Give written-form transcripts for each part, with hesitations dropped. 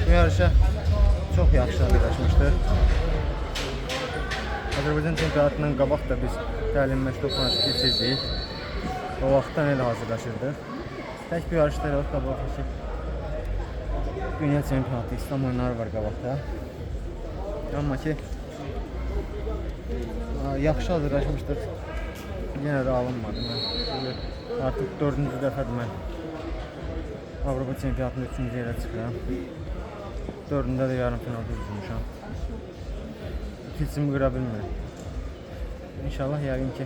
Bu yarışa çox yaxşı hazırlaşmışdır. Azərbaycan çempionatından qabaq da biz təlim məşq maçı keçirdik. O vaxtdan elə hazırlaşırdıq. Tək bir yarışda yox, qabaqdakı dünya çempionatı, İslam oyunları var qabaqda. Amma ki yaxşı hazırlaşmışdıq. Yenə də alınmadı. Artıq 4-cü dəfədir mən Avropa çempionatında 3-cü yerə çıxıram. 4-ündə də yarım finalda üzülmüşəm. İkincimi qıra bilmirəm. İnşallah yəqin ki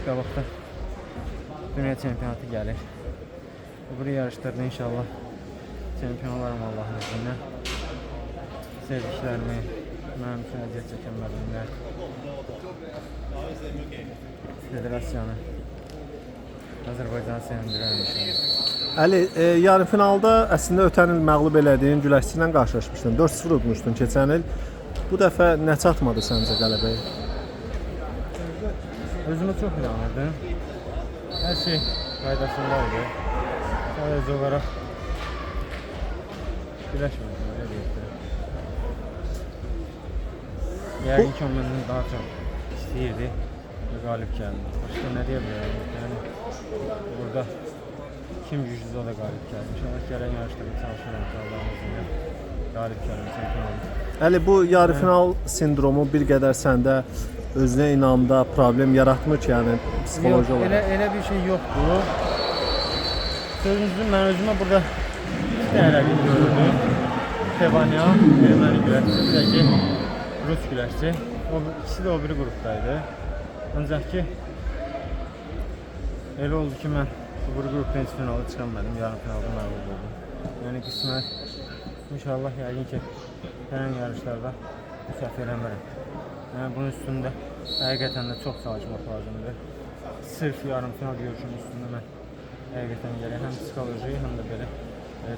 qabaqda dünya çempionatı gəlir. Bu yarışlarda inşallah çempion olaram Allah'ın izniyle. Sevdiklərimi, mənim üçün əziyyət çəkən müəllimlər, federasiyanı, Azərbaycanı sevindirəm inşallah. Əli, yarı finalda əslində ötən il məğlub elədiyin Güləşçi ilə qarşılaşmışdın. 4-0 udmuşdun keçən il. Bu dəfə nə çatmadı səncə qələbəyə? Özümə çox inanırdım. Hər şey qaydasındaydı. Sadəcə olaraq birləşmədim, elə deyək. Yəqin ki, o məndən daha çox istəyirdi və qalib gəldi. Başqa nə deyə bilərəm? Yəni, burada kim güclüdür, o da qalib gəldi. İnşallah gələn yarışlarda çalışıram ki, Allah'ın izniyle qalib gəlin, çempion olun. Əli, bu yarı final sindromu bir qədər səndə özünə inamda problem yaratmır ki, yəni psixoloji olarak? Elə bir şey yoxdur. Sözünüzü mən özümə burada iki dənə rəqib görürdüm. Tevanya, erməni güləşçi, bir də ki, Rus güləşçi. İkisi də o biri qrupdaydı. Ancaq ki, elə oldu ki, mən bu qrupdan heç finala çıxamadım, yarım finalda məğlub oldum. Yəni qismət, inşallah yəqin ki, gələn yarışlarda bu səhv eləmərəm. Yəni bunun üstündə həqiqətən də çox çalışmaq lazımdır. Sırf yarım final görüşünün üstündə mən həqiqətən gələk, həm psixoloji, həm də belə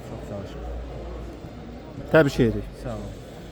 çox çalışıram. Təbrik edirik. Sağ olun.